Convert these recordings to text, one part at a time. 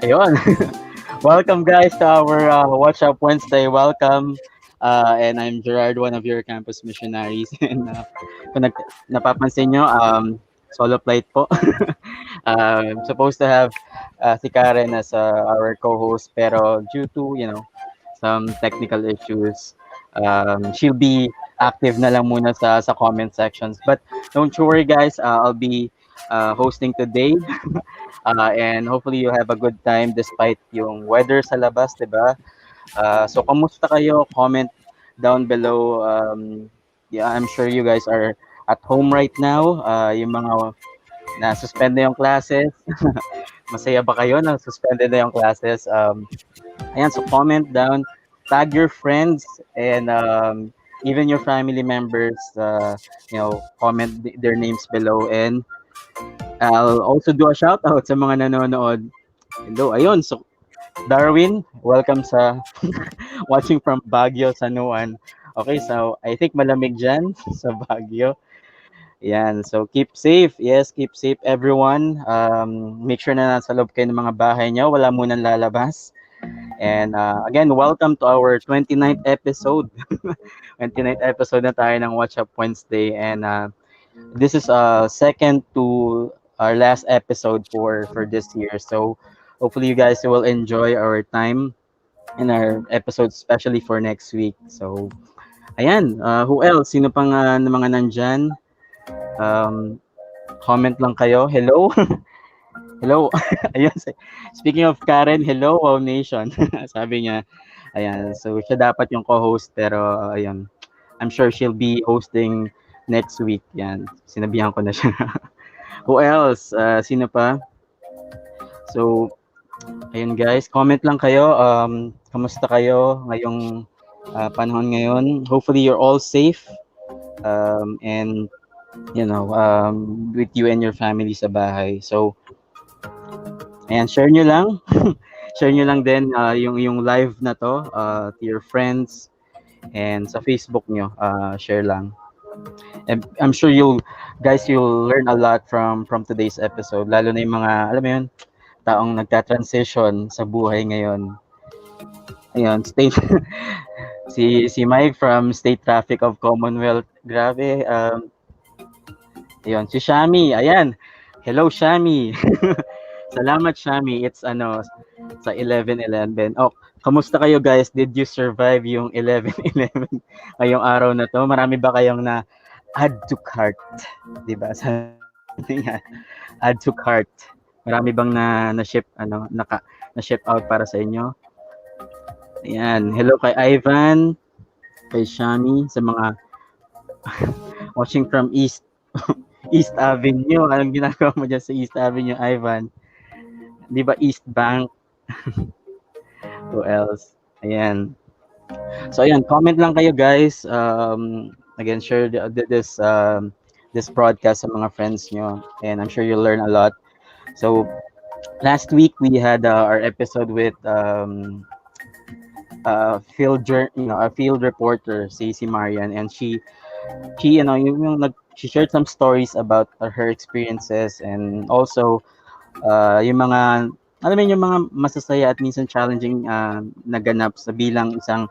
Ayun. Welcome guys to our Watch Up Wednesday. Welcome. And I'm Gerard, one of your campus missionaries. And kung napapansin nyo, solo flight po. Supposed to have si Karen as our co-host, pero due to, some technical issues, she'll be active na lang muna sa comment sections. But don't you worry guys, I'll be hosting today. And hopefully you have a good time despite yung weather sa labas, 'di ba? So kamusta kayo? Comment down below. Yeah, I'm sure you guys are at home right now. Yung mga na-suspend na yung classes. Masaya ba kayo na suspended na yung classes? Ayan, so comment down, tag your friends and even your family members, comment their names below and I'll also do a shout out sa mga nanonood. Hello, ayun. So, Darwin, welcome sa watching from Baguio, San Juan. Okay, so I think malamig dyan sa Baguio. Yan, so keep safe. Yes, keep safe everyone. Make sure na nasa loob kayo ng mga bahay nyo. Wala munang lalabas. And again, welcome to our 29th episode. 29th episode na tayo ng Watch Up Wednesday. And this is second to our last episode for this year. So hopefully you guys will enjoy our time in our episodes, especially for next week. So ayan, who else? Sino pang na mga nandyan? Comment lang kayo. Hello. Hello. Ayun. Speaking of Karen, hello, Wow Nation. Sabi niya, ayan. So siya dapat yung co-host pero ayun. I'm sure she'll be hosting next week. Yan. Sinabihan ko na siya. Who else? Sino pa? So, ayun guys, comment lang kayo. Kamusta kayo ngayong panahon ngayon? Hopefully you're all safe. And with you and your family sa bahay. So, ayan, share nyo lang. Share nyo lang din yung live na to to your friends and sa Facebook nyo. Share lang. And I'm sure you'll learn a lot from today's episode, lalo na yung mga alam mo yun, taong nagta-transition sa buhay ngayon. Ayun, si Mike from State Traffic of Commonwealth. Grabe. Ayun, si Shami. Ayan. Hello Shami. Salamat Shami. It's sa 11/11. Oh, kamusta kayo guys? Did you survive yung 11/11 ngayong araw na to? Marami ba kayong na add to cart? 'Di ba? Sabi nga, add to cart. Marami bang na-ship na-ship out para sa inyo? Ayan. Hello kay Ivan, kay Shami, sa mga watching from East Avenue. Anong ginagawa mo dyan sa East Avenue, Ivan? Di ba East Bank? Who else? Ayan. So ayan, comment lang kayo guys. Again, share this broadcast sa mga friends nyo. And I'm sure you'll learn a lot. So last week we had our episode with a field reporter, si Marian, and she she shared some stories about her experiences and also yung mga alam mo yung mga masasaya at minsan challenging naganap sa bilang isang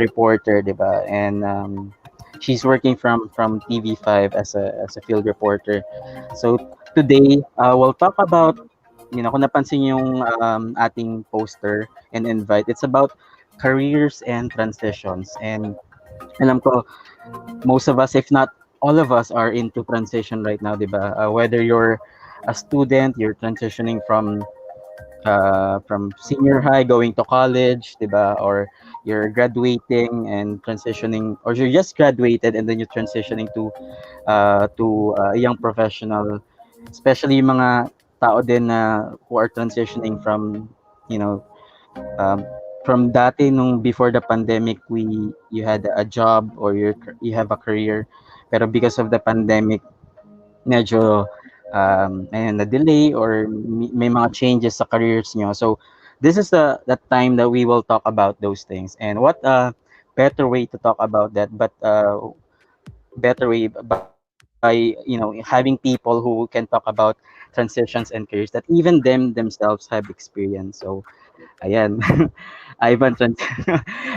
reporter, 'di ba? And she's working from TV5 as a field reporter. So today we'll talk about kung napansin yung ating poster and invite, it's about careers and transitions. And alam ko most of us, if not all of us, are into transition right now, 'di ba? Whether you're a student, you're transitioning from senior high going to college, 'di ba? Or you're graduating and transitioning, or you're just graduated and then you're transitioning to a young professional, especially yung mga tao din na who are transitioning from you know from dati nung before the pandemic, you had a job or you have a career, pero because of the pandemic medyo na delay or may mga changes sa careers nyo. So this is the time that we will talk about those things, and what better way to talk about that but better way about having people who can talk about transitions and careers that even them themselves have experienced. So ayan. Ivan trans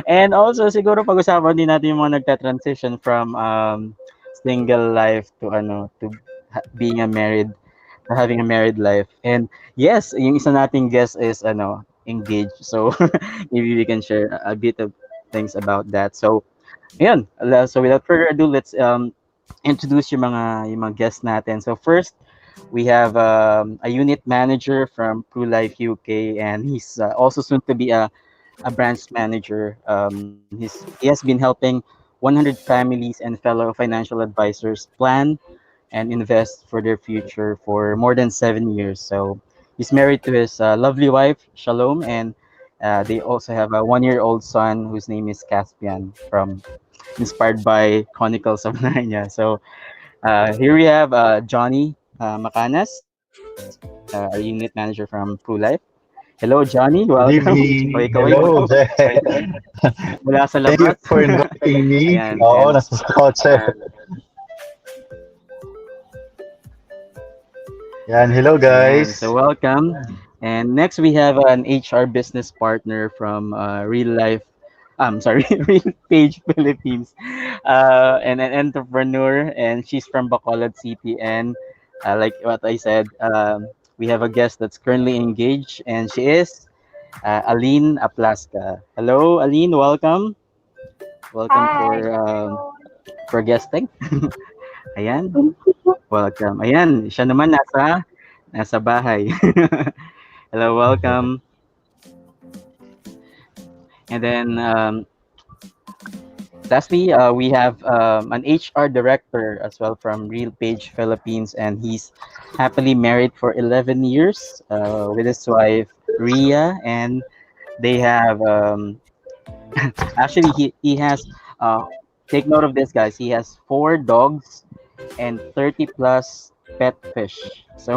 and also siguro pag-usapan din natin yung mga nagta-transition from single life to being a married to having a married life. And yes, yung isa nating guest is engaged. So maybe we can share a bit of things about that. So ayan, so without further ado, let's introduce yung mga guests natin. So first, we have a unit manager from True Life UK, and he's also soon to be a branch manager. He has been helping 100 families and fellow financial advisors plan and invest for their future for more than 7 years. So he's married to his lovely wife, Shalom, and they also have a 1-year-old son whose name is Caspian, from inspired by Chronicles of Narnia. So here we have Johnny Macanas, our unit manager from True Life. Hello, Johnny. Good Welcome. evening. Kaway-kaway mo Hello, Jay. mula sa Thank you labas. for inviting me. Ayan, Oo, and nasa sa kotse. Yan, hello ayan, so guys. welcome. And next we have an HR business partner from Real Life, I'm sorry, Real Page Philippines, and an entrepreneur, and she's from Bacolod City. And like what I said, we have a guest that's currently engaged, and she is Aline Aplaska. Hello, Aline. Welcome. Welcome Hi, hello. for guesting. Ayan. Welcome. Ayan, siya naman nasa bahay. Hello, welcome. And then lastly, we have an HR director as well from Real Page Philippines, and he's happily married for 11 years with his wife Ria, and they have actually he has take note of this, guys. He has 4 dogs and 30 plus pet fish. So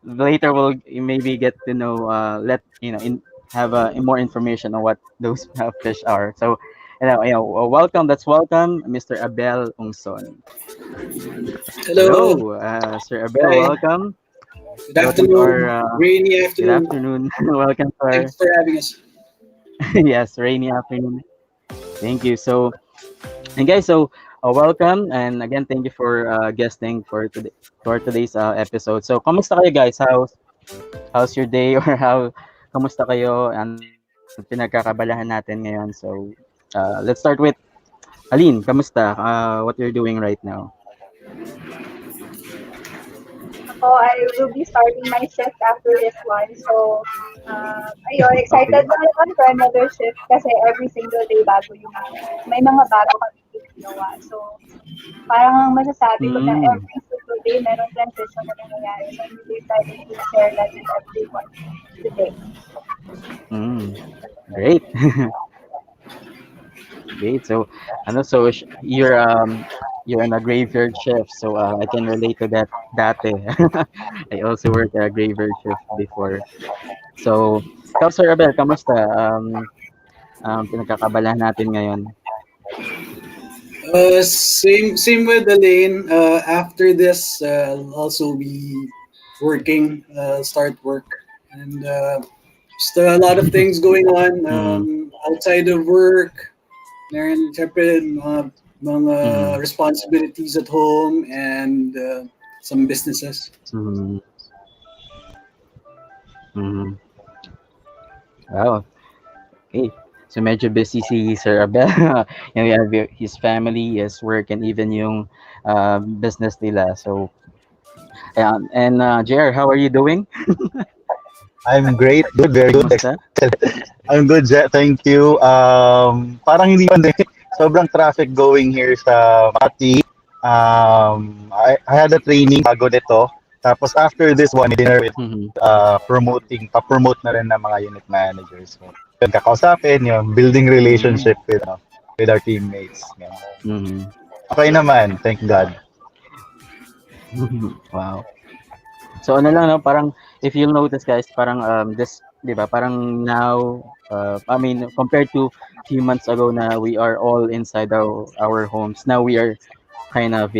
later we'll maybe get to know let in have more information on what those fish are. So welcome. That's welcome, Mr. Abel Ungson. Hello. Hello, Sir Abel. Hi. Welcome. Good Welcome to our afternoon. Rainy good afternoon. afternoon. Welcome to our Thanks for having us. yes, rainy afternoon. Thank you. So and guys, so welcome, and again thank you for guesting for today's episode. So kamusta kayo, guys? How's your day, or kamusta kayo? Ano pinagkakabalahan natin ngayon? So let's start with Aline. Kamusta? What you're doing right now? Ako, I will be starting my shift after this one. So, ayun, excited Okay. na naman for another shift kasi every single day bago yung, may mga bago kami ginawa. So, parang ang masasabi ko na Mm, every single day meron transition na nangyayari. So, I'm really excited to share that with everyone today. mm, great. Great. So you're on a graveyard shift, so I can relate to that dati. I also worked a graveyard shift before. So, ikaw, Sir Abel, kamusta? Pinagkakabalahan natin ngayon. Same with Elaine. After this, I'll also be working. Start work, and just a lot of things going on Mm, outside of work. Meron syempre mga mm, responsibilities at home and some businesses. mm, mm. Wow. Okay. So medyo busy si Sir Abel. We have his family, his work, and even yung business nila. So, ayan. And JR, how are you doing? I'm great, good, very good. Kamusta? I'm good, Jay. Thank you. Parang hindi man din. Sobrang traffic going here sa Makati. I had a training bago nito. Tapos after this one, dinner with Mhm, pa-promote na rin ng mga unit managers. So, yun, kakausapin, yung building mm, relationship with our teammates. Yan. mhm. Okay naman, thank God. Wow. So ano lang, no, parang if you'll notice, guys, parang this, 'di ba? Parang now I mean compared to few months ago na we are all inside our homes. Now we are kind of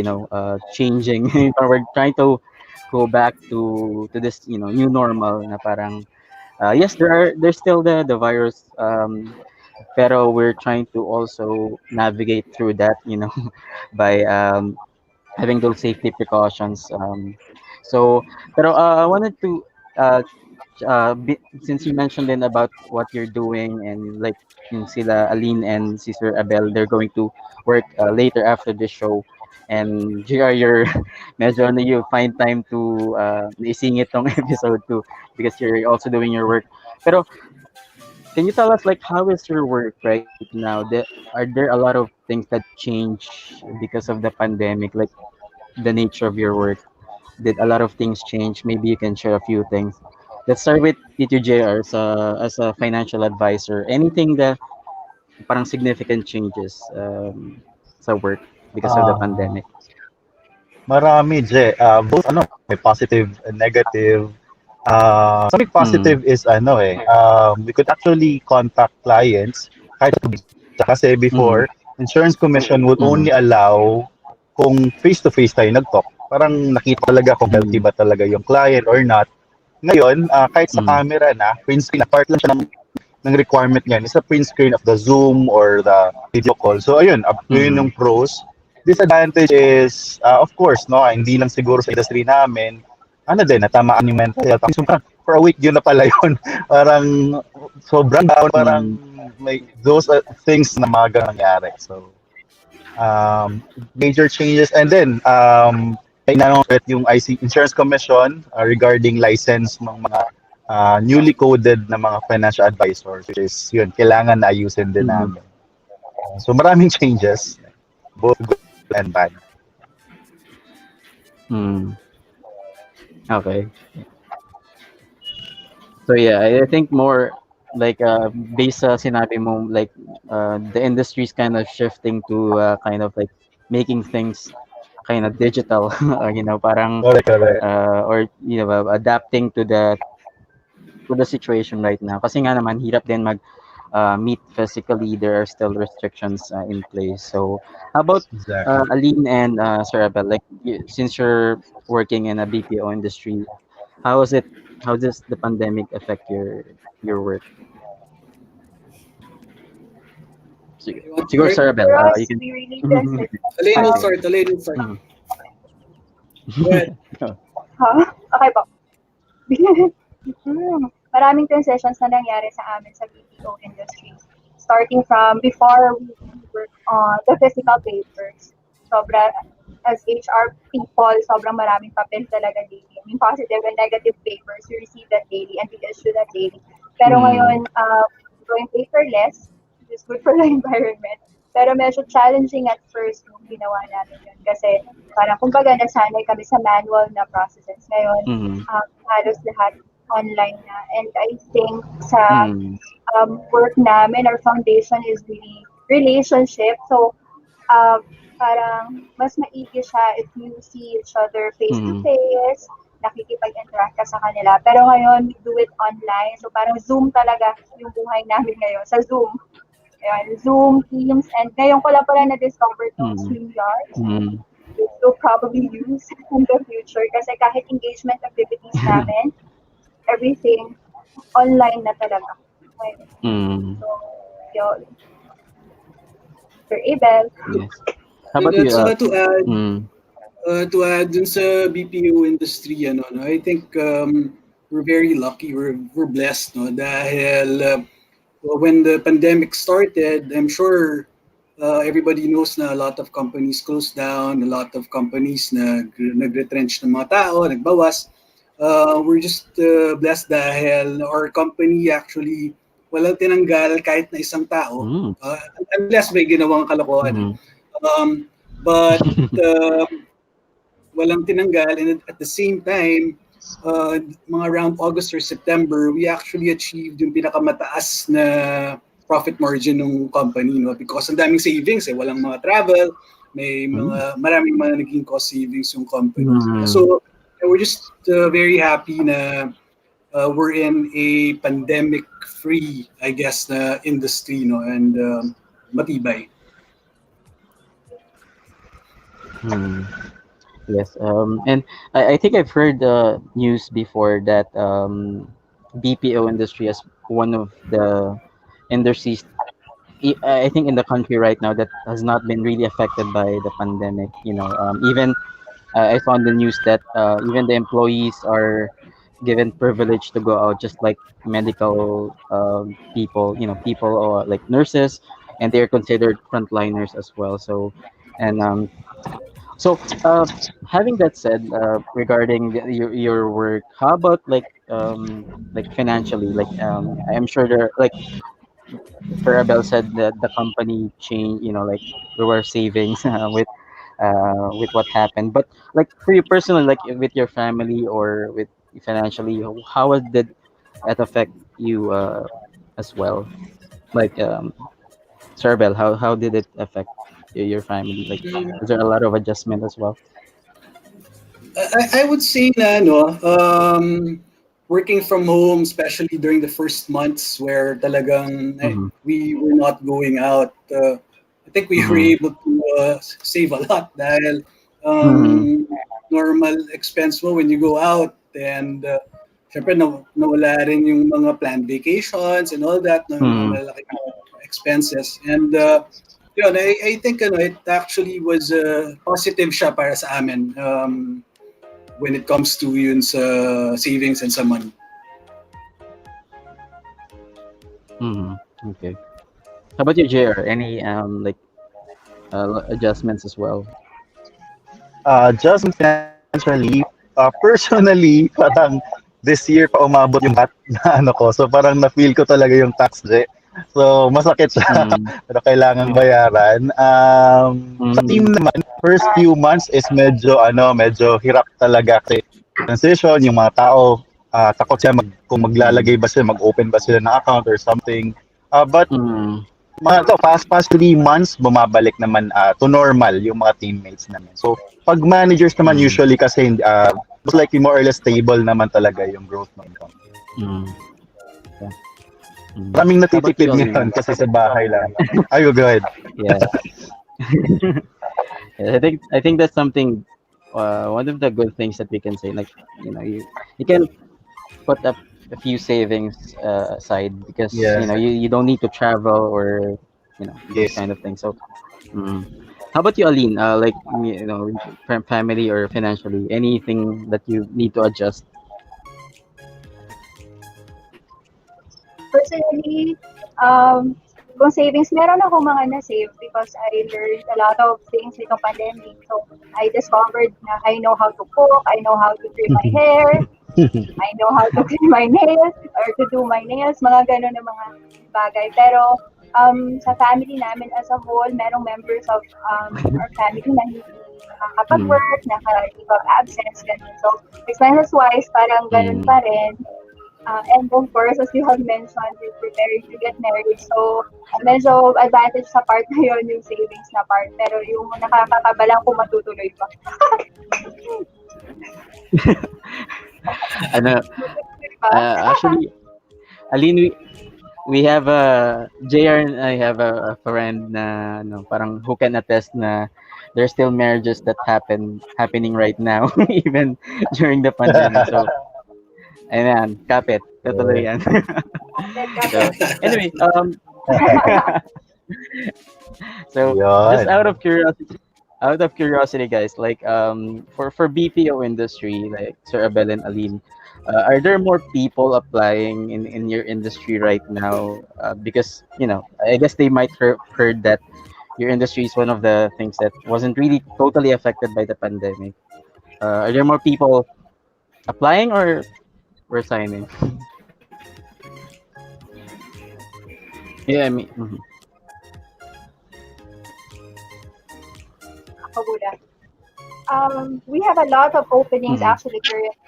changing. We're trying to go back to this new normal na parang yes, there's still the virus, pero we're trying to also navigate through that, by having those safety precautions. So, pero I wanted to since you mentioned then about what you're doing, and like yung sila Aline and Sister Abel, they're going to work later after this show. And GR, you're medyo you find time to isingit tong episode too because you're also doing your work. Pero can you tell us like how is your work right now? Are there a lot of things that change because of the pandemic, like the nature of your work? Did a lot of things change? Maybe you can share a few things. Let's start with you, JR, as a financial advisor. Anything that parang significant changes sa work because of the Ah, pandemic? marami, Je. Both may positive and negative. Something Mm, positive is we could actually contact clients kahit kasi before, mm, insurance commission would only mm, allow kung face-to-face tayo nag-talk. Parang nakita talaga kung healthy mm, ba talaga yung client or not. Ngayon, kahit sa mm, camera na, print screen na part lang siya ng requirement niyan is a print screen of the Zoom or the video call. So ayun, yun mm, yung pros. Disadvantage is, of course, no, hindi lang siguro sa industry namin, natamaan yung mental health. So, for a week, yun na pala yun. Parang sobrang down, parang mm, may those things na mga nangyari. So, major changes. And then, inanong ulit yung IC Insurance Commission regarding license ng mga newly coded na mga financial advisors, which is yun, kailangan na ayusin din mm, namin. So maraming changes, both good and bad. mm. Okay. So yeah, I think more like based sa sinabi mo, like the industry's kind of shifting to kind of like making things kind of digital, parang Correct, correct. or adapting to the situation right now. Kasi nga naman hirap din mag meet physically. There are still restrictions in place. So how about Exactly. Aline and Sir Abel? Like since you're working in a BPO industry, how is it? How does the pandemic affect your work? You want to Siguro start? Sir Abel, For you us, can. we really tested. Elaine will Um, Sige. start. Elaine will start. Mm. Go ahead. huh? Okay po. Maraming transitions na nangyari sa amin sa BPO industry. Starting from before we work on the physical papers. Sobra, as HR people, sobrang maraming papel talaga daily. I mean, positive and negative papers, we receive that daily and we issue that daily. Pero Mm. ngayon, going paperless, which is good for the environment. Pero medyo challenging at first nung ginawa namin yun. Kasi parang kumbaga nasanay kami sa manual na processes. Ngayon, Mm. halos lahat online na. And I think sa Mm. work namin, our foundation is really relationship. So, parang mas maigi siya if you see each other face to Mm. face, nakikipag-interact ka sa kanila. Pero ngayon, we do it online. So, parang Zoom talaga yung buhay namin ngayon. Sa Zoom. Ayan, Zoom, Teams, and ngayon ko lang pala na-discover tong Mm. StreamYard, Mm. which we'll probably use in the future kasi kahit engagement activities namin, everything online na talaga. Ngayon. Mm. So, yun. Sir Abel. Yes. How about you? That's Mm. to add dun sa BPO industry, no, I think we're very lucky, we're blessed, no, dahil when the pandemic started, I'm sure everybody knows na a lot of companies closed down, a lot of companies nag-retrench ng mga tao, nagbawas. We're just blessed dahil our company actually walang tinanggal kahit na isang tao. Mm. Unless may ginawang kalokohan. Mm. But walang tinanggal, and at the same time, mga around August or September, we actually achieved yung pinakamataas na profit margin ng company, no? Because ang daming savings, walang mga travel, may maraming mga naging cost savings yung company. Mm. So we're just very happy na we're in a pandemic-free, I guess, na industry, no? And matibay. Mm. Yes. And I think I've heard the news before that BPO industry is one of the industries I think in the country right now that has not been really affected by the pandemic. Even I saw on the news that even the employees are given privilege to go out, just like medical people, people or like nurses, and they're considered frontliners as well. So, having that said, regarding your work, how about like financially? I'm sure there like Farabel said that the company changed, like there were savings with what happened. But like for you personally, like with your family or with financially, how did it affect you as well? Like Farabel, how did it affect your family? Like, is there a lot of adjustment as well? I would say na no, working from home, especially during the first months where talagang Mm-hmm. we were not going out. I think we were Mm-hmm. able to save a lot dahil Mm-hmm. normal expense mo when you go out and syempre nawala rin yung mga planned vacations and all that, no, yung mga Mm-hmm. malalaking expenses. And yun, I think it actually was positive siya para sa amin. When it comes to yun sa savings and sa money. Mm-hmm. Okay. How about you, JR? Any like adjustments as well? Just financially, personally, parang this year pa umabot yung VAT na ano ko. So parang na-feel ko talaga yung tax, Je. So masakit siya, Mm-hmm. pero kailangang bayaran. Sa team Mm-hmm. naman, first few months is medyo hirap talaga kasi transition, yung mga tao, takot siya kung maglalagay ba sila, mag-open ba sila ng account or something. But Mm-hmm. mga to, past 3 months, bumabalik naman to normal yung mga teammates namin. So, pag managers naman Mm-hmm. usually kasi most likely more or less stable naman talaga yung growth ng income. Mm-hmm. Yeah. Mm-hmm. Maraming How about you, natitipid Aline? ngayon kasi sa bahay lang. Ayo, go ahead. Yeah. Yeah, I think that's something one of the good things that we can say. Like, you can put up a few savings aside because Yes. you don't need to travel or those Yes. kind of things. So, how about you, Aline? Like, family or financially, anything that you need to adjust? Personally, kung savings, meron ako mga na-save because I learned a lot of things nitong pandemic. So, I discovered na I know how to cook, I know how to trim my hair, I know how to clean my nails or to do my nails, mga ganun na mga bagay. Pero sa family namin as a whole, merong members of our family na hindi Mm, nakakapag-work, naka-leave of absence, ganun. So, expenses-wise, parang ganun mm, pa rin. And of course, as you have mentioned, we're preparing to get married. So, medyo advantage sa part na yun, yung savings na part. Pero yung nakakakabalang kung matutuloy pa. ano, Matutuloy pa. actually, Aline, we have a JR and I have a friend na parang who can attest na there's still marriages that happening right now even during the pandemic. So, ayan, kapit, tutuloy yan. So, anyway, so just Yun. out of curiosity, guys, like for BPO industry, like Sir Abel and Aline, are there more people applying in your industry right now? Because I guess they might heard that your industry is one of the things that wasn't really totally affected by the pandemic. Are there more people applying or resigning? Yeah, I mean, Paguda. We have a lot of openings mhm, actually currently.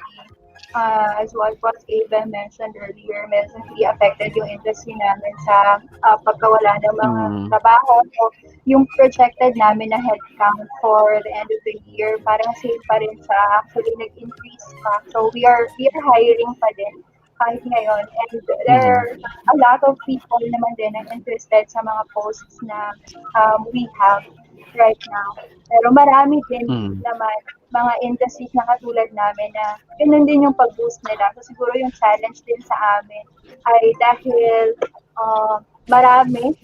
As what Ava mentioned earlier, medyo affected yung industry namin sa pagkawala ng mga mhm, trabaho. So, yung projected namin na headcount for the end of the year, parang same pa rin siya. Actually, nag-increase pa. So, we are hiring pa din kahit ngayon. And there mhm, are a lot of people naman din na interested sa mga posts na we have. right now. Pero marami din Mm. naman mga industries na katulad namin na ganun din yung pag-boost nila. So siguro yung challenge din sa amin ay dahil marami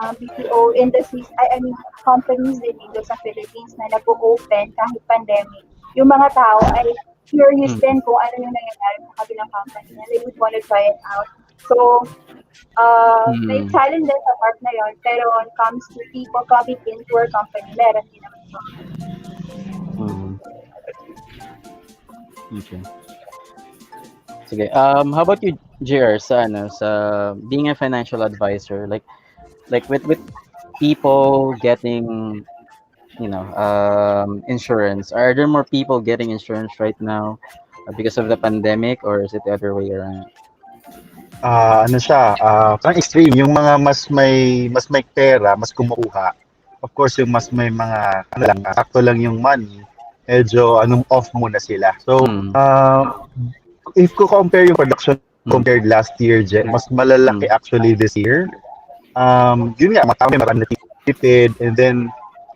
BPO industries, I mean, companies din dito sa Philippines na nag-open kahit pandemic. Yung mga tao ay curious Mm. din kung ano yung nangyayari sa kabilang company and they would want to try it out. So, may Mm. challenge din sa part na yon. Pero when it comes to people coming into our company, meron din naman po. Mm. Okay. Sige. How about you, JR, sa ano, sa being a financial advisor, like with people getting, insurance. Are there more people getting insurance right now because of the pandemic, or is it the other way around? Ano siya, parang extreme. Yung mga mas may pera, mas kumukuha. Of course, yung mas may mga, ano lang, sakto lang yung money, medyo anong off muna sila. So, Mm. if ko compare yung production Mm. compared last year, mas malalaki Mm. actually this year. Yun nga, marami natipid, and then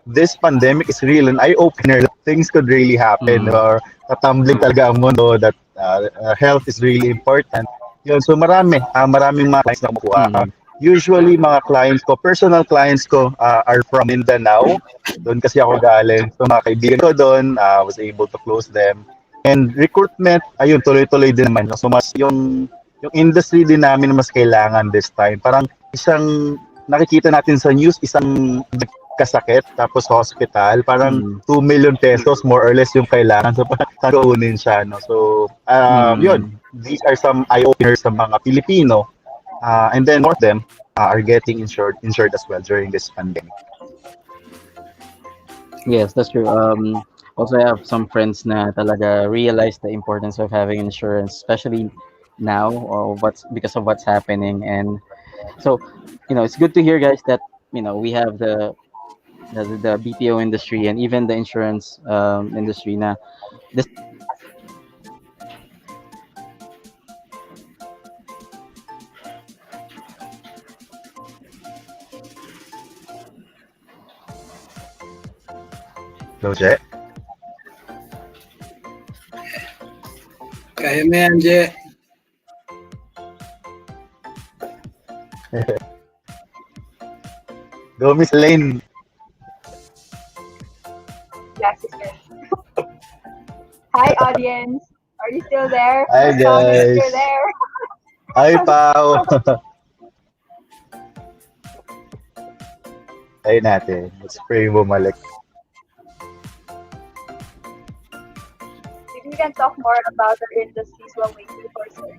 this pandemic is real an eye-opener. Things could really happen, Mm. or tatumbling talaga ang mundo, that health is really important. Yun, so maraming mga clients na kumukuha. Mm. Usually, mga clients ko, personal clients ko, are from Mindanao. Doon kasi ako galing. So, mga kaibigan ko doon, was able to close them. And recruitment, ayun, tuloy-tuloy din naman. So, mas yung industry din namin na mas kailangan this time. Parang isang nakikita natin sa news, isang kasakit, tapos hospital, parang Mm. 2 million pesos more or less yung kailangan. So, parang kunin siya. No? So, yun, Mm. these are some eye-openers sa mga Pilipino. And then more of them are getting insured as well during this pandemic. Yes, that's true. Also, I have some friends na talaga realize the importance of having insurance, especially now, what's because of what's happening. And so, it's good to hear, guys, that we have the BPO industry and even the insurance industry na this. So, Je? Kaya mo yan, Je. Go, Miss Lane. Glasses first. Hi, audience. Are you still there? Hi, Tell me if guys. you're there. Hi, Pao. Tayo natin. Let's pray bumalik. Maybe we can talk more about our industries while waiting for sir.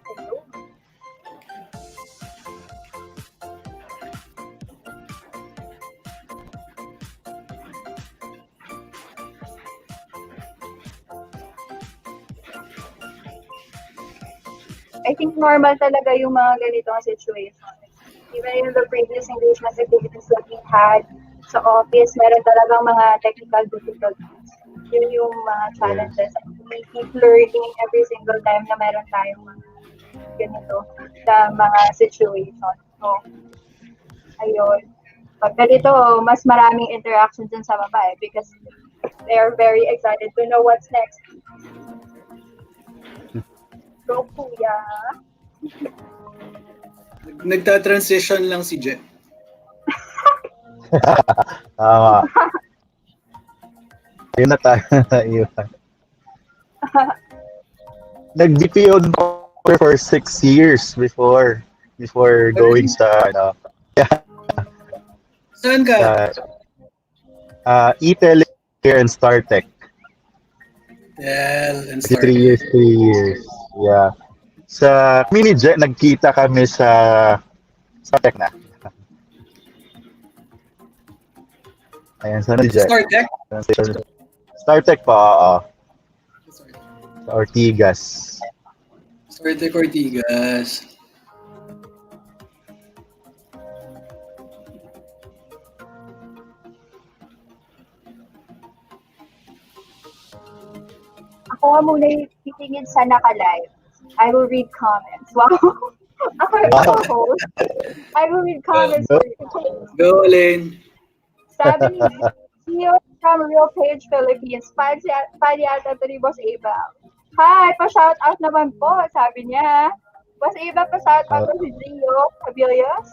Hello? I think normal talaga yung mga ganitong situation. Even in the previous engagement activities that we had sa office, meron talagang mga technical difficulties. Yun yung mga Yes. challenges. And we keep learning every single time na meron tayong mga ganito sa mga situation. So, ayun. Pag ganito, mas maraming interactions dun sa baba because they are very excited to know what's next. Go, kuya. Nagta-transition lang si Je. Tama. Ayun na tayo. Ayun. Nag-BPO for 6 years before going sa Saan ka? E-Tele and StarTech. Well, and 3 start. years, 3 years. Yeah. Sa mini jet, nagkita kami sa StarTech na. Ayan, sa mini jet. StarTech? StarTech pa, oo. Sa Ortigas. StarTech Ortigas. Ako nga muna yung titingin sa naka-live. I will read comments. Wow. Ako yung Wow. co-host. I will read comments Go. for you. Go, Elaine. Sabi ni Gio from Real Page Philippines, fan yata ito ni Boss Abel. Hi, pa-shout out naman po, sabi niya. Boss Abel, pa-shout out po si Gio Cabilios.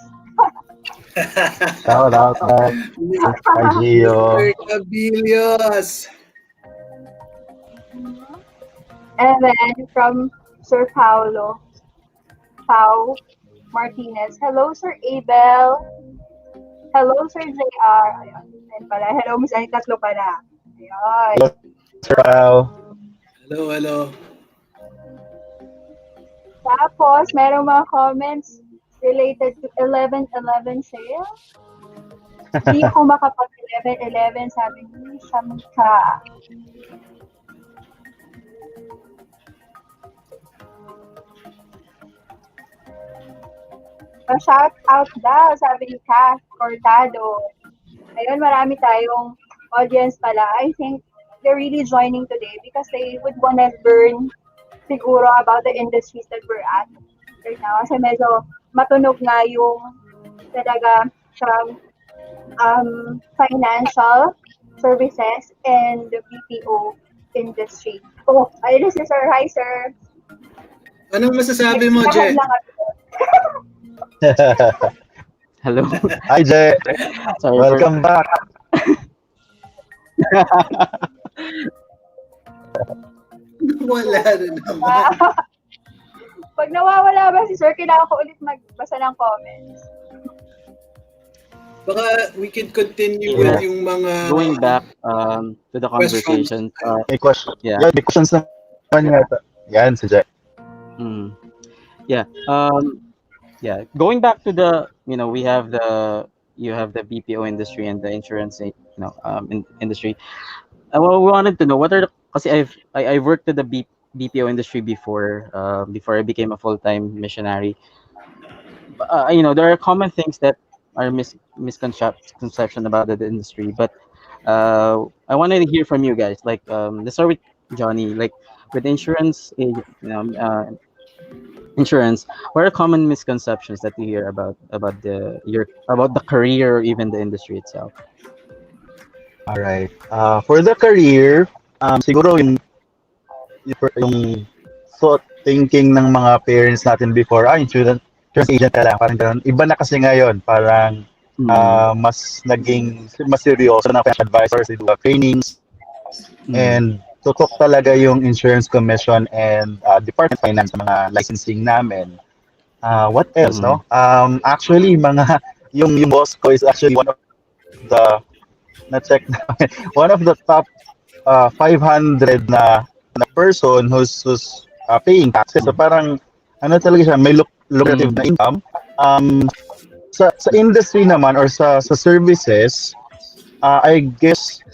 Shout out kay Gio. Mr. Cabilios. And then from Sir Paulo, Pau Martinez. Hello, Sir Abel. Hello, Sir JR. Ayun. And pala, hello, Miss Annie. Tatlo pala. Ayun. Hello, Sir Pao. Hello. Tapos, merong mga comments related to 11/11 sale. Hindi ako makapag 11/11, sabi ni Shamika. Pa-shout out daw, sabi ni Cass Cortado. Ayun, marami tayong audience pala. I think they're really joining today because they would wanna learn siguro about the industries that we're at right now. Kasi medyo matunog nga yung talaga siyang financial services and the BPO industry. Oh, ayun si Sir. Hi, Sir. Anong masasabi mo, Je? Hello. Hi, Je. Sorry Welcome back. Wala na naman. Pag nawawala ba si Sir, kailangan ko ulit magbasa ng comments. Baka we can continue Yeah. with yung mga... Going back to the conversation. May question. Yeah. May questions naman yata. Yan, si Je. Yeah. Going back to the, we have the BPO industry and the insurance, industry. We wanted to know what are kasi I've worked in the BPO industry before I became a full-time missionary. There are common things that are misconception about the industry, but I wanted to hear from you guys. Like, let's start with Johnny. Like, with insurance, insurance, what are common misconceptions that you hear about the career or even the industry itself? All right. For the career, siguro yung thought thinking ng mga parents natin before, insurance agent ka lang, parang ganun. Iba na kasi ngayon, parang mas seryoso na financial advisors, they do trainings, and tutok talaga yung insurance commission and department of finance sa mga licensing namin. What else, no? Actually, yung boss ko is actually one of the one of the top 500 na person who's paying taxes. So parang talaga siya, may lucrative na income. Sa industry naman or sa services, I guess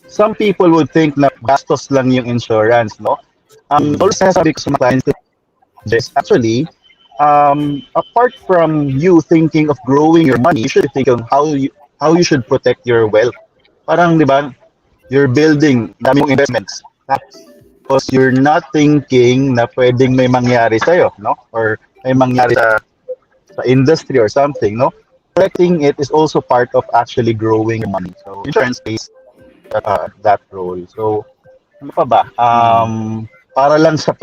some people would think na gastos lang yung insurance, no? Always sabi ko sa mga clients, actually, apart from you thinking of growing your money, you should think of how you should protect your wealth. Parang, di ba, you're building dami mong investments. Tapos you're not thinking na pwedeng may mangyari sa'yo, no? Or may mangyari sa industry or something, no? Protecting it is also part of actually growing your money. So insurance plays that role. So ano pa ba? Para lang sa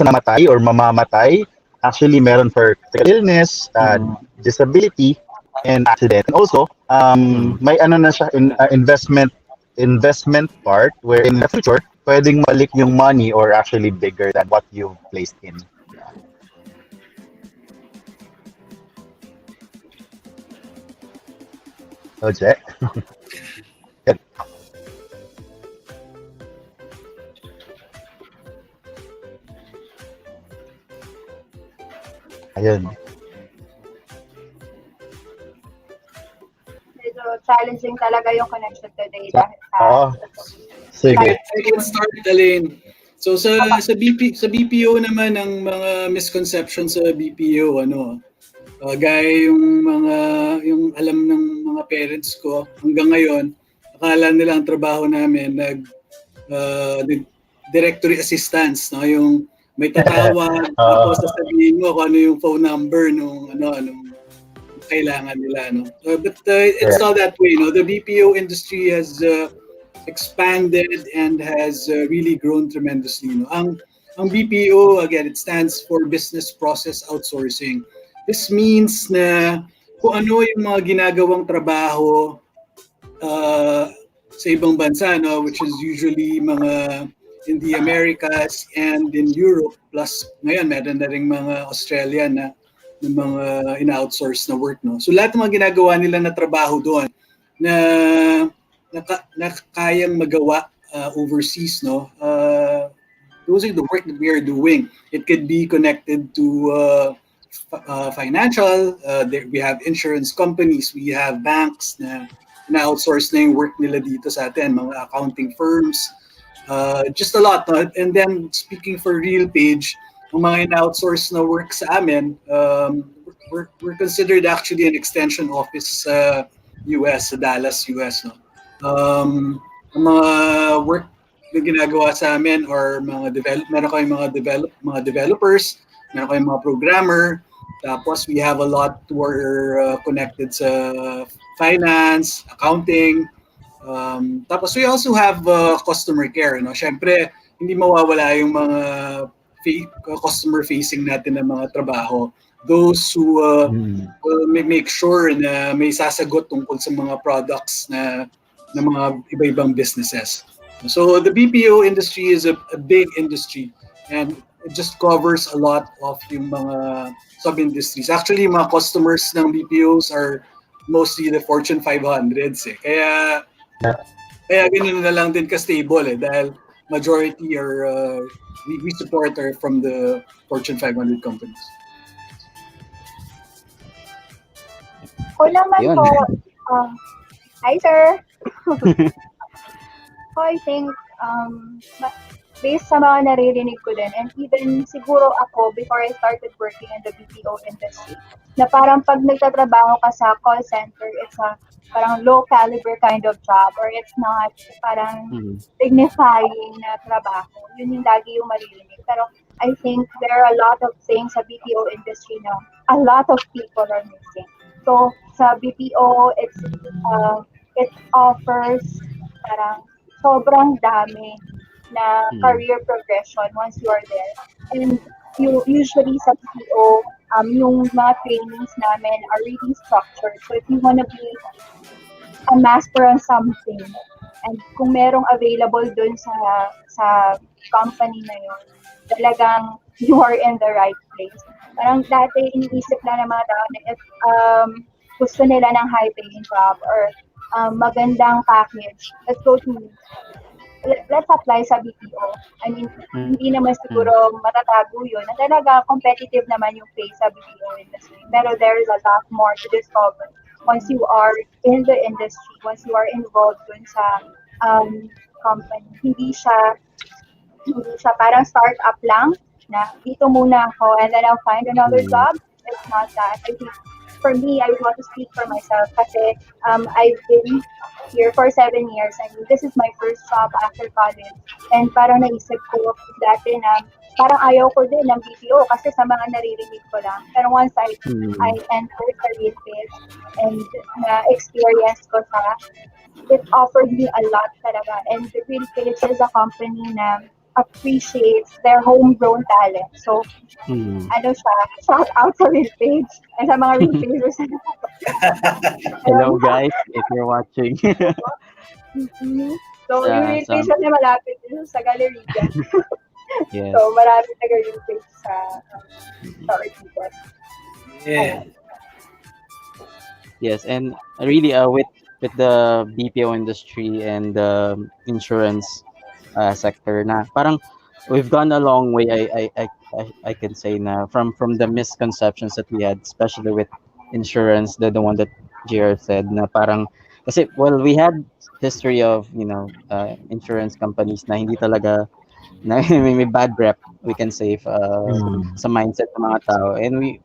namatay or mamamatay, actually meron for critical illness, disability, and accident. And also, may na siya investment part where in the future, pwedeng malik yung money or actually bigger than what you placed in. So, Jack. Ayun. Medyo challenging talaga yung connection today dahil Oo. Sige. I can start, Elaine. So sa BPO naman ang mga misconceptions sa BPO gaya yung alam ng mga parents ko hanggang ngayon, akala nila ang trabaho namin directory assistance, no, yung may tatawag, tapos sasabihin mo kung ano yung phone number nung kailangan nila, no? But it's not that way, no? The BPO industry has expanded and has really grown tremendously, no? Ang BPO, again, it stands for Business Process Outsourcing. This means na kung ano yung mga ginagawang trabaho sa ibang bansa, no, which is usually mga in the Americas and in Europe, plus ngayon meron na rin mga Australian na mga ina-outsource na work, no. So lahat ng mga ginagawa nila na trabaho doon na kayang magawa overseas, no. Those are the work that we are doing. It could be connected to financial. We have insurance companies, we have banks na na-outsource na yung work nila dito sa atin, mga accounting firms, just a lot. No? And then, speaking for RealPage, ang mga in-outsource na work sa amin, we're considered actually an extension office sa US, sa Dallas, US. No? Ang mga work na ginagawa sa amin or meron kayong mga developers, meron kayong mga programmer, tapos we have a lot who are connected sa finance, accounting. Tapos we also have customer care. No? Siyempre, hindi mawawala yung mga customer-facing natin na mga trabaho. Those who will make sure na may sasagot tungkol sa mga products na mga iba-ibang businesses. So the BPO industry is a big industry and it just covers a lot of yung mga sub-industries. Actually, mga customers ng BPOs are mostly the Fortune 500s. Kaya ganun na lang din ka-stable dahil majority are we support are from the Fortune 500 companies. Ko naman po, hi sir. So I think based sa mga naririnig ko din, and even siguro ako before I started working in the BPO industry, na parang pag nagtatrabaho ka sa call center, it's a parang low caliber kind of job or it's not parang dignifying na trabaho. Yun yung lagi yung maririnig. Pero I think there are a lot of things sa BPO industry na a lot of people are missing. So sa BPO, it offers parang sobrang dami na career progression once you are there. And usually sa BPO, yung mga trainings namin are really structured. So if you want to be a master on something, and kung merong available dun sa company na yun, talagang you are in the right place. Parang dati iniisip lang ng mga tao na if gusto nila ng high-paying job or magandang package, let's apply sa BPO. I mean, hindi naman siguro matatago yun. Na talaga competitive naman yung pay sa BPO industry. Pero there is a lot more to discover once you are in the industry, once you are involved dun sa company. Hindi siya parang start-up lang na dito muna ako and then I'll find another job. It's not that. I think for me, I want to speak for myself kasi I've been here for 7 years. I mean, this is my first job after college. And parang naisip ko dati na parang ayaw ko din ng BPO kasi sa mga naririnig ko lang. Pero once I entered the RealPage and na-experience ko siya, it offered me a lot talaga. And the RealPage is a company na appreciates their homegrown talent. So, shout out sa RealPage and sa mga RealPagers. Hello guys, if you're watching. So, yung RealPage na malapit sa Galleria. Yes. So, marami taga-RealPage sa Ortigas. Yeah. Yes, and really with the BPO industry and the insurance sector na parang we've gone a long way. I can say na from the misconceptions that we had, especially with insurance, the one that JR said na parang kasi we had history of insurance companies na hindi talaga na may bad rep, we can say sa mindset ng mga tao, and we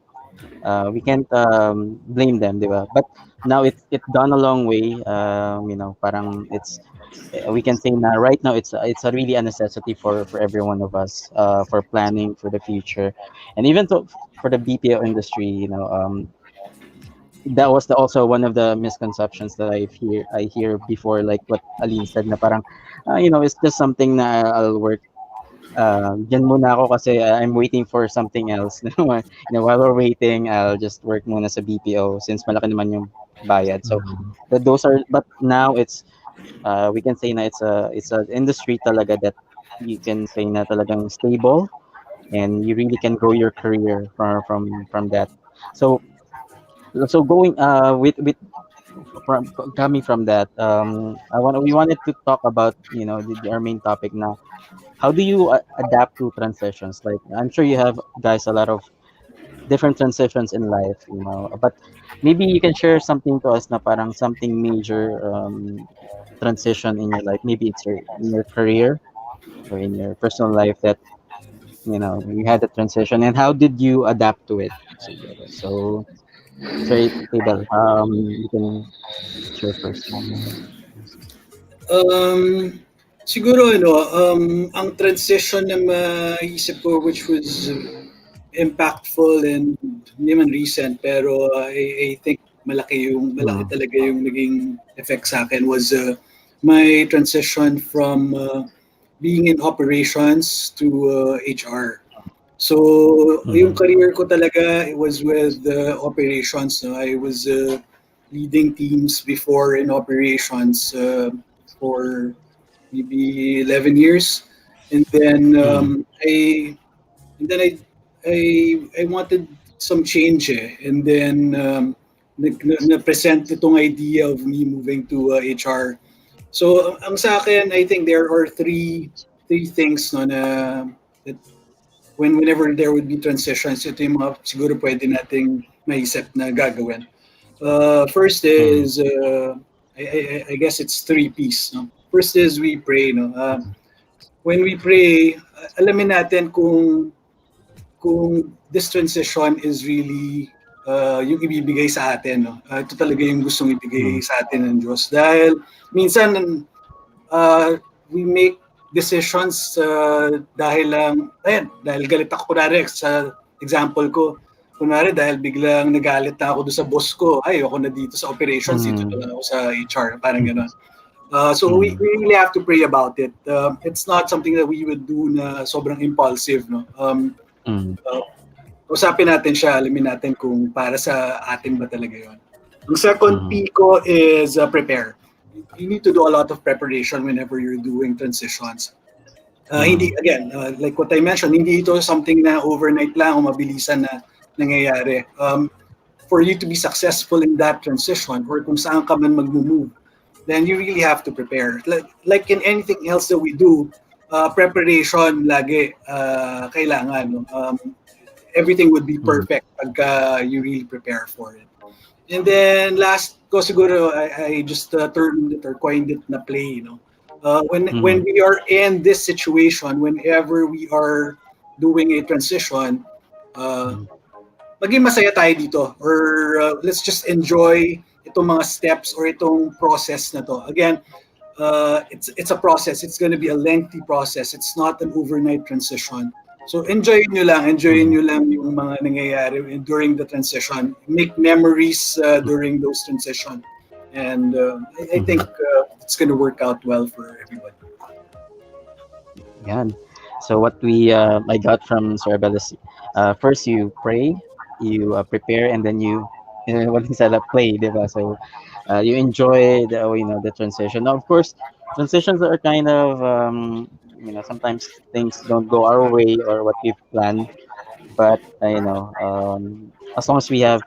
can't blame them, di ba? But now it's gone a long way. Parang we can say na right now it's a really a necessity for every one of us for planning for the future, and even for the BPO industry. That was also one of the misconceptions that I hear before, like what Aline said, na parang it's just something na I'll work dyan muna ako kasi I'm waiting for something else. While we're waiting, I'll just work muna sa BPO since malaki naman yung bayad. So those are, but now we can say na it's a industry talaga that you can say na talagang stable, and you really can grow your career from that. So going with from coming from that, we wanted to talk about our main topic now. How do you adapt to transitions? Like, I'm sure you have guys a lot of different transitions in life, but maybe you can share something to us na parang something major transition in your life. Maybe it's in your career or in your personal life that you had a transition, and how did you adapt to it? Siguro. So, sorry, Abel, you can share first. Um, Siguro ang transition na maisip ko which was impactful and hindi man recent pero I think malaki Mm, talaga yung naging effect sa akin was my transition from being in operations to HR. So yung mm, career ko talaga it was with operations. No? I was leading teams before in operations for maybe 11 years, and then mm, I wanted some change and then na-present itong idea of me moving to HR. So ang sa akin, I think there are three things no na that whenever there would be transitions, ito yung mga siguro pwede nating maisip na gagawin. First mm, is I guess it's three P's. No? First is we pray. No? When we pray, alamin natin kung this transition is really yung ibibigay sa atin. No? Ito talaga yung gustong ibigay mm, sa atin ng Diyos. Dahil minsan uh, we make decisions dahil galit ako kunwari sa example ko, kunwari dahil biglang nagalit na ako doon sa boss ko, ay ako na dito sa operations, dito na mm, lang ako sa HR, parang gano'n. So we mm, really have to pray about it. It's not something that we would do na sobrang impulsive. No? mm, Uh, Usapin natin siya, alamin natin kung para sa atin ba talaga yon. Ang second mm, P ko is prepare. You need to do a lot of preparation whenever you're doing transitions. Hindi, mm, again, like what I mentioned, hindi ito something na overnight lang o mabilisan na nangyayari. For you to be successful in that transition or kung saan ka man mag-move, then you really have to prepare. Like in anything else that we do, preparation lagi kailangan. No? Everything would be mm, perfect pag you really prepare for it. And then last ko siguro I just termed it or coined it na play, you know. When mm, we are in this situation, whenever we are doing a transition, uh, mm, maging masaya tayo dito or let's just enjoy itong mga steps or itong process na to. Again, it's a process. It's going to be a lengthy process. It's not an overnight transition. So enjoy mm, nyo lang yung mga nangyayari during the transition. Make memories during those transition. And I think mm. it's going to work out well for everybody. Yan. So what I got from Sir Abel is, first you pray, you prepare, and then you what is that, play, diba? So you enjoy the transition. Now, of course, transitions are kind of sometimes things don't go our way or what we've planned, but as long as we have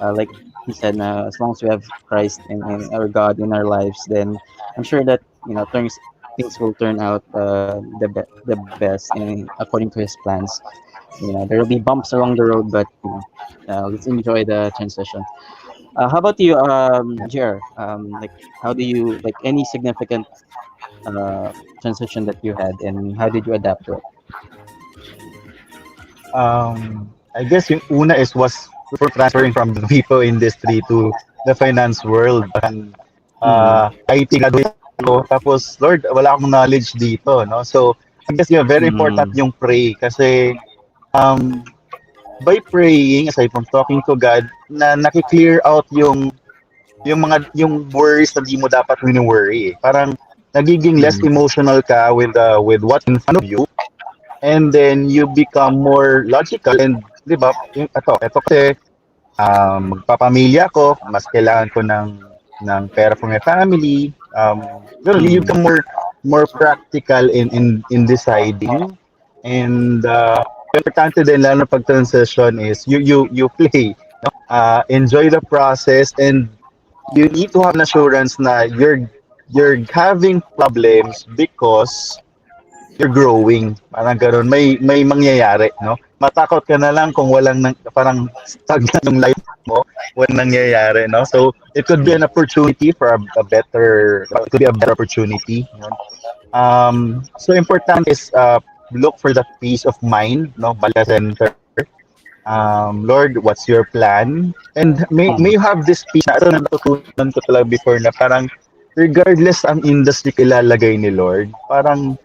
like he said, as long as we have Christ and our God in our lives, then I'm sure that things will turn out the best in according to His plans. There will be bumps along the road, but let's enjoy the transition. How about you, Jer? Like, how do you like any significant uh, transition that you had, and how did you adapt to it? I guess yung una is was for transferring from the BPO industry to the finance world. Parang Mm. IT graduate ako, tapos Lord, wala akong knowledge dito, no? So, I guess very important Mm. yung pray kasi um, by praying, aside from talking to God, na naki-clear out yung worries na di mo dapat wini-worry. Parang nagiging less Mm. emotional ka with what's in front of you, and then you become more logical. And di ba, ito kasi magpapamilya ko, mas kailangan ko ng pera for my family. You Mm. become more practical in deciding. And importante din lalo pag transition is you play, no? Enjoy the process, and you need to have an assurance na you're having problems because you're growing. Parang gano'n. May mangyayari, no? Matakot ka na lang kung parang stagnant yung life mo, walang nangyayari, no? So, it could be an opportunity for it could be a better opportunity. No? So, important is look for the peace of mind, no? Bala center. Lord, what's your plan? And may Mm. you have this peace na ito na natutunan ko talaga before na parang regardless ang industry ilalagay ni Lord, parang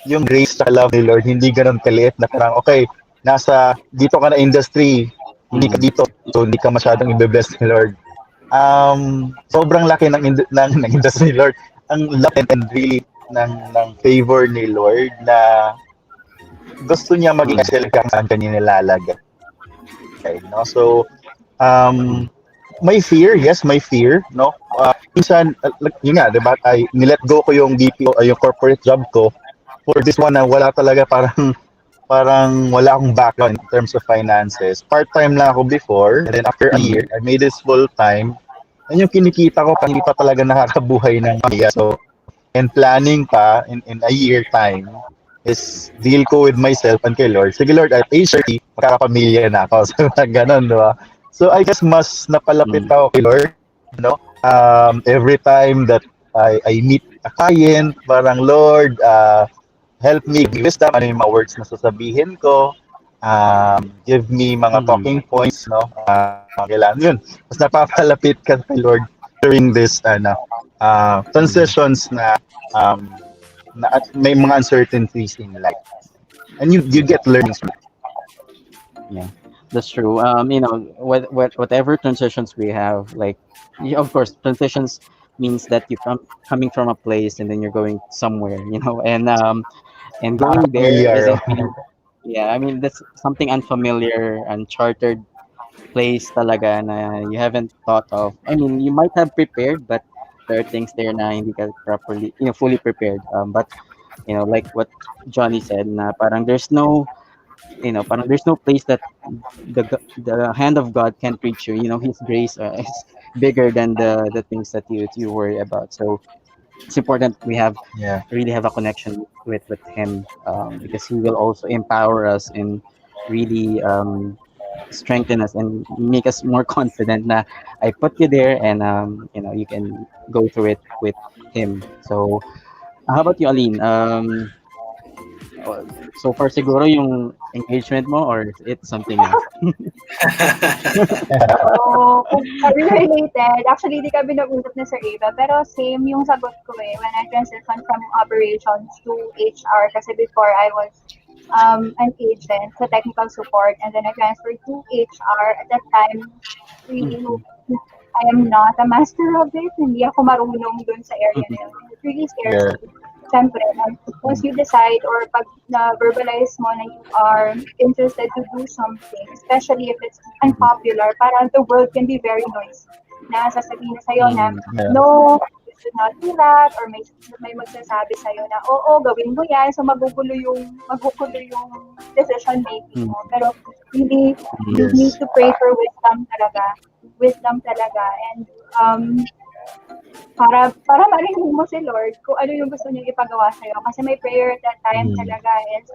yung grace sa love ni Lord, hindi ganun kaliit na parang, okay, dito ka na industry, hindi ka Mm. dito, so hindi ka masyadong i-bless ni Lord. Sobrang laki ng industry ni Lord. Ang laki and really ng favor ni Lord na gusto niya maging Mm. excellent kang saan kanya nilalagay. No? So, um, may fear, yes, may fear, no? Minsan, yun nga, diba, nilet go ko yung BPO, yung corporate job ko for this one na wala talaga parang wala akong background in terms of finances. Part-time lang ako before, and then after a Mm. year, I made this full-time. And yung kinikita ko, hindi pa talaga nakakabuhay ng pamilya. So, and planning pa in a year time is deal ko with myself and kay Lord. Sige Lord, at age 30, makakapamilya na ako. So, ganun, di ba? So, I guess mas napalapit Mm. ako kay Lord, no? Every time that I meet a client, parang Lord, help me, give me wisdom, ano yung mga words na sasabihin ko, give me mga Mm. talking points, no? Kailangan yun. Mas napapalapit ka kay Lord during this, Mm. transitions um, na at may mga uncertainties in life. And you get learnings from it. Yeah, that's true. Whatever transitions we have, like, of course, transitions means that you coming from a place and then you're going somewhere, and going there Familiar. isn't really, yeah, I mean, that's something unfamiliar, uncharted place talaga na you haven't thought of. I mean, you might have prepared, but there are things there na hindi ka properly, fully prepared. But like what Johnny said, na parang there's no place that the hand of God can't reach you. His grace is bigger than the things that you worry about. So it's important we Yeah. really have a connection with him, because he will also empower us and really strengthen us and make us more confident na I put you there, and you can go through it with him. So how about you, Aline? So far siguro yung engagement mo, or it's something else? So, kung related, actually, di kami nag-usap na Sir Ava, pero same yung sagot ko when I transitioned from operations to HR, kasi before I was an agent sa technical support, and then I transferred to HR. At that time, really, Mhm. I am not a master of it. Hindi ako marunong dun sa area na yun. It really scares Yeah. me. Siyempre, once you decide or pag na-verbalize mo na you are interested to do something, especially if it's unpopular, parang the world can be very noisy. Na sasabihin na sa'yo na, Mm. Yeah. no, you should not do that, or may magsasabi sa'yo na, oo, gawin mo yan, so magugulo yung decision making Mm. mo. Pero really, you need Yes. to pray for wisdom talaga, and para marinig mo si Lord kung ano yung gusto niya ipagawa sa'yo. Kasi my prayer at that time Mm. talaga is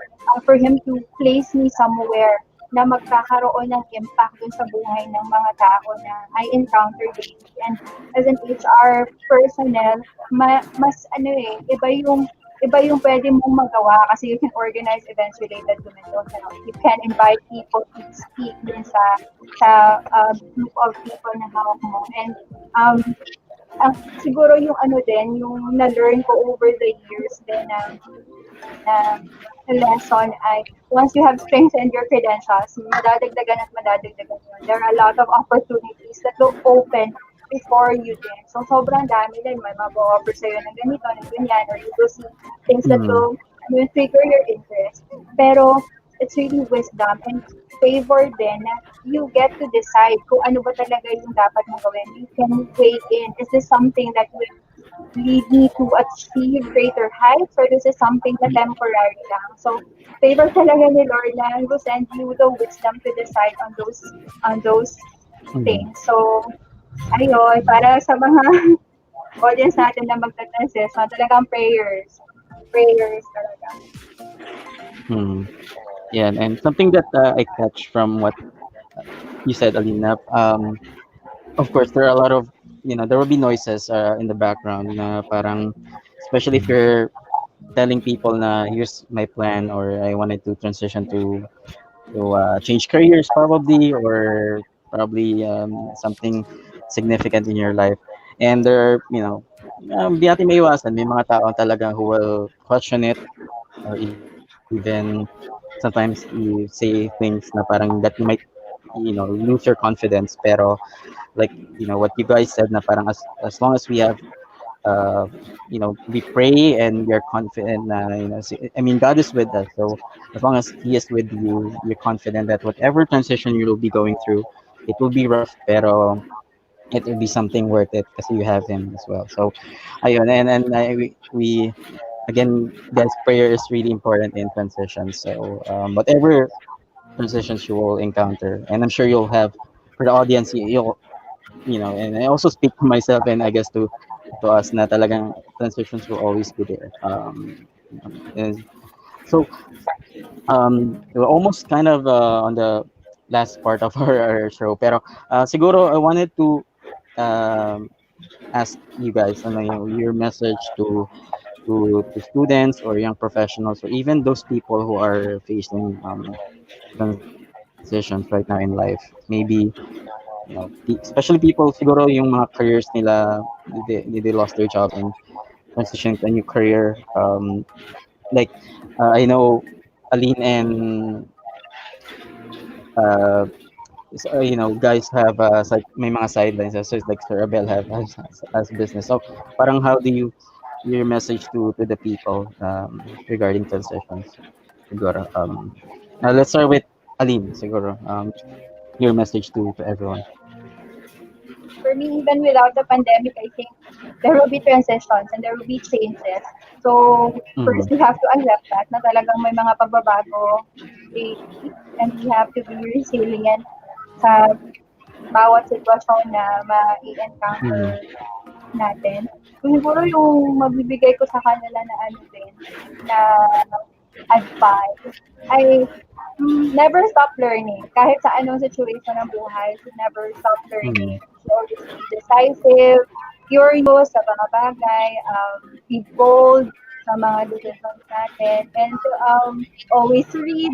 for Him to place me somewhere na magkakaroon ng impact dun sa buhay ng mga tao na I encounter daily. And as an HR personnel, mas iba yung iba yung pwede mong magawa kasi you can organize events related to mental health. You can invite people to speak dun sa group of people na hawak mo. And um, siguro yung ano din, yung na-learn ko over the years din na lesson ay once you have strengthened your credentials, madadagdagan at madadagdagan yun. There are a lot of opportunities that will open before you din. So, sobrang dami din. May mag-offer sa'yo ng ganito, ng ganyan, or you will see things that Mm. will trigger your interest. Pero, it's really wisdom and favor din na you get to decide kung ano ba talaga yung dapat mong gawin. You can weigh in. Is this something that will lead me to achieve greater heights or this is something na temporary lang. So, favor talaga ni Lord na He will send you the wisdom to decide on those Mm. things. So, ayun, para sa mga audience natin na magta-transition, talagang prayers. Prayers talaga. Mm. Yeah, and something that I catch from what you said, Alina. Of course, there are a lot of, there will be noises in the background na parang, especially if you're telling people na here's my plan or I wanted to transition to change careers probably or probably something significant in your life. And there, di natin maiwasan, may mga tao talaga who will question it or even sometimes you say things na parang that you might, lose your confidence. Pero like, what you guys said na parang as long as we have we pray and we are confident na, I mean, God is with us. So as long as He is with you, you're confident that whatever transition you will be going through, it will be rough, pero it will be something worth it kasi you have Him as well. So, ayun, and we again, guys, prayer is really important in transitions. So, whatever transitions you will encounter, and I'm sure you'll have for the audience, and I also speak to myself and I guess to us na talagang transitions will always be there. And so we're almost kind of on the last part of our show, pero siguro I wanted to um, ask you guys, your message to students or young professionals or even those people who are facing transitions right now in life. Maybe especially people siguro yung mga careers nila, they lost their jobs and transitioning to a new career. Like I know Aline and uh, guys have may mga sidelines. So it's like Sir Abel has business. So parang how do you your message to the people regarding transitions? Siguro. Now let's start with Aline. Siguro. Your message to everyone. For me, even without the pandemic, I think there will be transitions and there will be changes. So, Mm-hmm. first, we have to accept that na talagang may mga pagbabago daily and we have to be resilient sa bawat sitwasyon na ma-encounter Mm-hmm. natin. So, siguro yung mabibigay ko sa kanila na ano din, na advice ay never stop learning. Kahit sa anong situation ng buhay, so never stop Mm-hmm. learning. So always be decisive, curious sa mga bagay, be bold sa mga decisions natin, and to always read,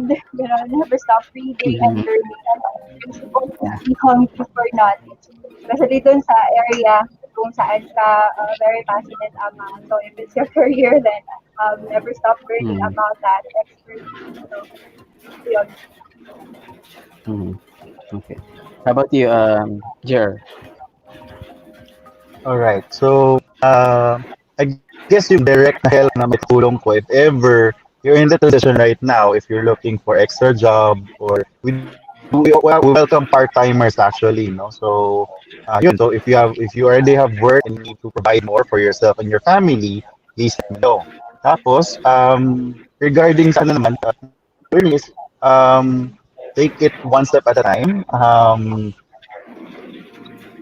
never stop reading and Mm-hmm. learning. And you should always Yeah. be hungry for knowledge. Especially dun sa area kung saan ka very passionate about. So if it's your career, then never stop learning Mm-hmm. about that expertise. So, yun. Mm-hmm. Okay. How about you, Jer? All right. So, I guess yung direct na help na may tulong ko if ever you're in the transition right now, if you're looking for extra job or we welcome part-timers actually, no? So, yun. So if you already have work and you need to provide more for yourself and your family, please let me know. Tapos, regarding sa ano naman, learning is take it one step at a time.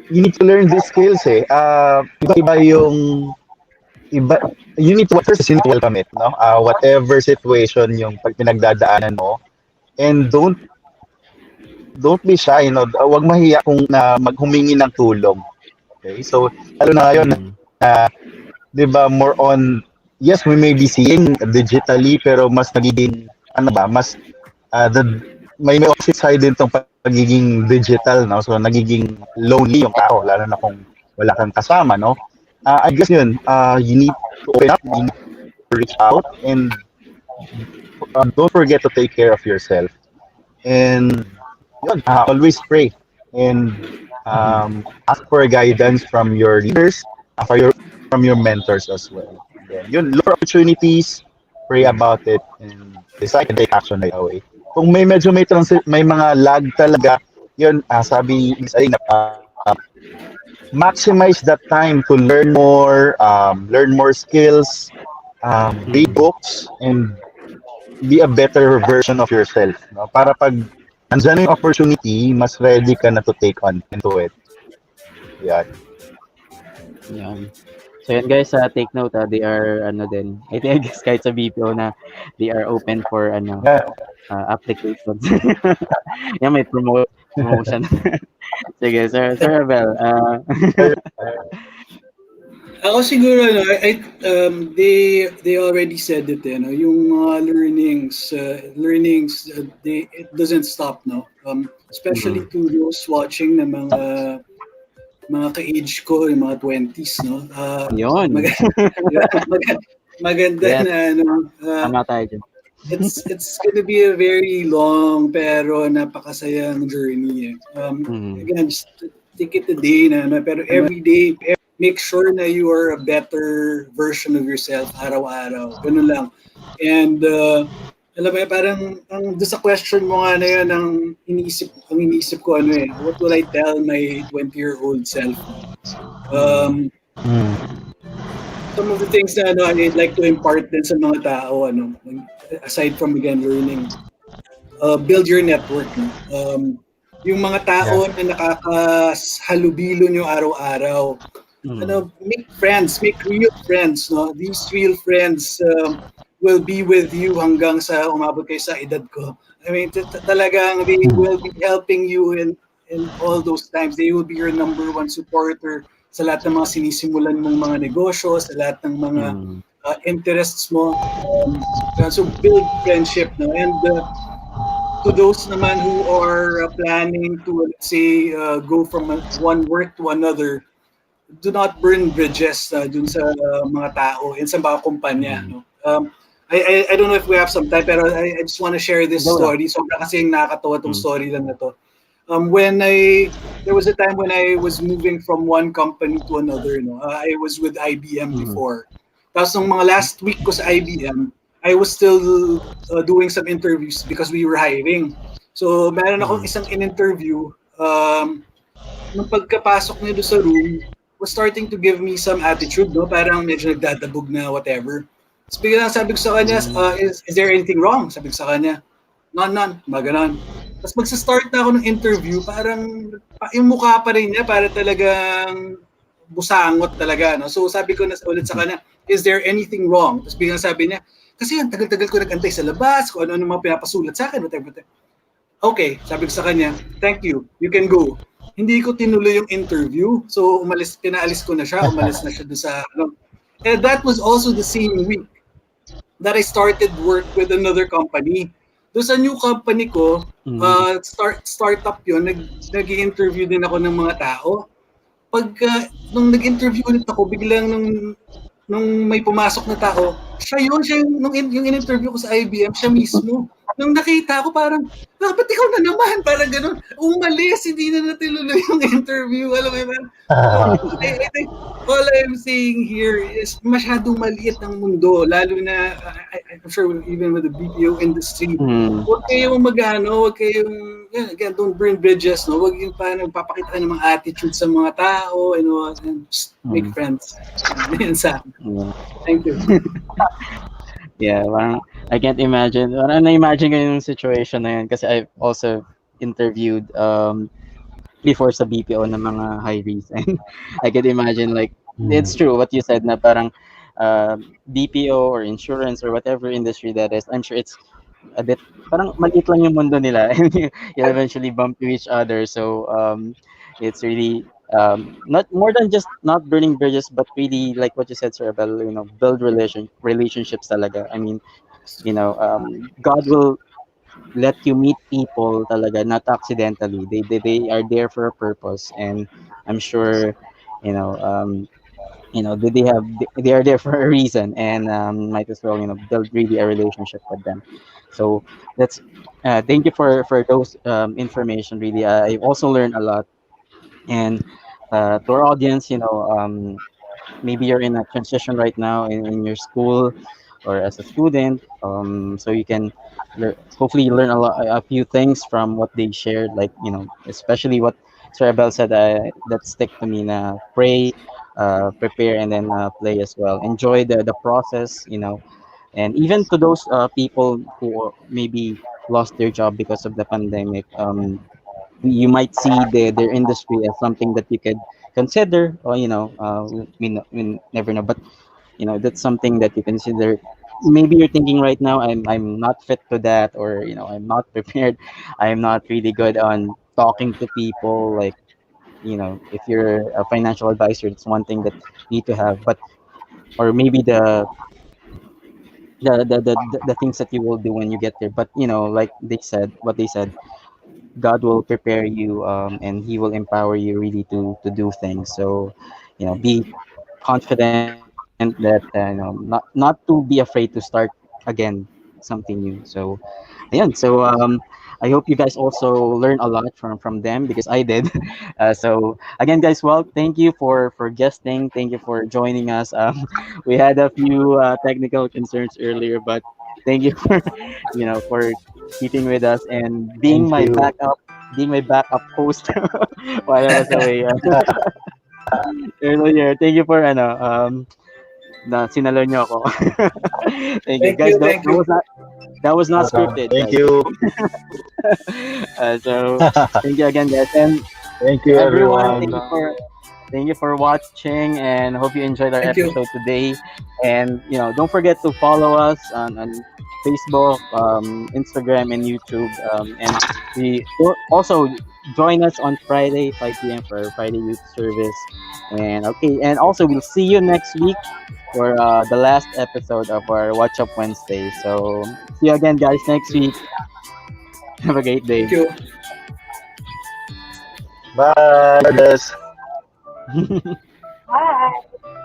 You need to learn these skills eh. Iba-iba yung iba you need to first you need to welcome it, no? Whatever situation yung pag pinagdadaanan mo and don't be shy, no? Huwag mahiya kung na maghumingi ng tulong. Okay? So lalo na ngayon Mm-hmm. na 'di ba more on yes, we may be seeing digitally, pero mas nagiging, ano ba, mas, may opposite side din tong pagiging digital, no? So, nagiging lonely yung tao, lalo na kung wala kang kasama, no? I guess yun, you need to open up, you need to reach out, and don't forget to take care of yourself. And yun, always pray and Mhm. ask for guidance from your leaders, from your mentors as well. And then yun, look for opportunities, pray about it, and decide and take action right away. Kung may mga lag talaga, yun, sabi Miss Aling, maximize that time to learn more skills, read Mhm. books, and be a better version of yourself. No? Para pag andyan yung opportunity, mas ready ka na to take on into it. Yeah. Yan. So yan guys, take note, they are ano din. I think I guess kahit sa BPO na they are open for ano Yeah. applications. Yan may promotion. Sige, Sir Abel. Ako siguro, ano, they already said it, no? Yung mga learnings, it doesn't stop, no? Especially Mm. to those watching na mga ka-age ko, yung mga 20s, no? Yun. Mag- maganda Yes, na, ano, tama tayo dyan. it's gonna be a very long pero napakasayang journey. Mm. Again, just take it a day pero every day make sure na you are a better version of yourself araw-araw. Ganun lang. And alam mo, parang doon sa question mo nga na yun, ang iniisip ko what will I tell my 20-year-old self? Mm. Some of the things na I'd like to impart din sa mga tao, aside from again learning, build your network. No? Yung mga tao Yeah. na nakakahalubilo nyo araw-araw, Mm. make friends, make real friends. No? These real friends will be with you hanggang sa umabot kayo sa edad ko. I mean, talagang they will be helping you in all those times. They will be your number one supporter sa lahat ng mga sinisimulan mong mga negosyo, sa lahat ng mga Mm. interests mo. So build friendship. No? And to those naman who are planning to, let's say, go from one work to another, do not burn bridges dun sa mga tao and sa mga kumpanya. Mm. No? I don't know if we have some time, pero I just want to share this Go lang. story. Sobra kasing nakakatawa tong Mm. story lang na to. There was a time when I was moving from one company to another. No? I was with IBM Mm. before. Tapos nung mga last week ko sa IBM, I was still doing some interviews because we were hiring. So meron akong Mm. isang in-interview. Nung pagkapasok niya doon sa room, was starting to give me some attitude, no? Parang medyo nagdadabog na whatever. Tapos biglang sabi ko sa kanya, is there anything wrong? Sabi ko sa kanya, none, mga ganon. Tapos magsa-start na ako ng interview, parang yung mukha pa rin niya, para talagang busangot talaga. No? So sabi ko na ulit sa kanya, is there anything wrong? Tapos biglang sabi niya, kasi ang tagal-tagal ko nag-antay sa labas, kung ano-ano mga pinapasulat sa akin, whatever. Okay, sabi ko sa kanya, thank you, you can go. Hindi ko tinuloy yung interview. So pinaalis ko na siya, umalis na siya doon sa And that was also the same week that I started work with another company. Doon sa new company ko, Mm. startup yun, nag-i-interview din ako ng mga tao. Nung nag-interview ulit ako, biglang nung may pumasok na tao, siya yung in-interview ko sa IBM, siya mismo. Nung nakita ko parang, ba't ikaw na naman? Parang ganun. Umalis, hindi na natuloy yung interview. Alam mo yun? I think all I'm saying here is masyadong maliit ang mundo. Lalo na, I'm sure even with the BPO industry, Mm. huwag kayong again, don't burn bridges. No? Huwag yung parang papakita ng mga attitude sa mga tao, and just make Mm. friends. Yan sa akin. Yeah. Thank you. Yeah, parang I can't imagine. Parang na-imagine ko yung situation na yun kasi I've also interviewed before sa BPO ng mga hirees and I can imagine like it's true what you said na parang BPO or insurance or whatever industry that is. I'm sure it's a bit parang maliit lang yung mundo nila and you'll eventually bump to each other. So it's really not more than just not burning bridges, but really like what you said, Sir Abel, build relationships talaga. I mean, God will let you meet people talaga, not accidentally. They are there for a purpose, and I'm sure, you know, um, they are there for a reason, and might as well build really a relationship with them. So that's thank you for those information. Really, I also learned a lot, and to our audience, maybe you're in a transition right now in your school or as a student, so you can hopefully learn a few things from what they shared, like especially what Sir Abel said, that stick to me na pray, prepare, and then play as well. Enjoy the process, and even to those people who maybe lost their job because of the pandemic, you might see their industry as something that you could consider, or we never know, but that's something that you consider. Maybe you're thinking right now, I'm not fit to that, or I'm not prepared, I'm not really good on talking to people, like if you're a financial advisor, it's one thing that you need to have, but or maybe the things that you will do when you get there. But like they said, God will prepare you, and He will empower you really to do things. So, be confident that not to be afraid to start again something new. So, ayan. So, I hope you guys also learn a lot from them, because I did. So again, guys, well, thank you for guesting. Thank you for joining us. We had a few technical concerns earlier, but thank you for for keeping with us and Thank you. being my backup host while I was away earlier. Thank you for na sinalo niyo ako. Thank you, Thank guys. you, That, thank you. that was not Welcome. scripted, Thank guys. you. So thank you again, guys, and Thank to you, everyone, everyone. thank you for watching, and hope you enjoyed our Thank you. episode today. And don't forget to follow us on Facebook, Instagram, and YouTube. And we also join us on Friday 5 p.m. for our Friday youth service. And okay, and also we'll see you next week for the last episode of our Watch Up Wednesday. So see you again, guys, next week. Have a great Thank day. you. Bye. God bless. Bye.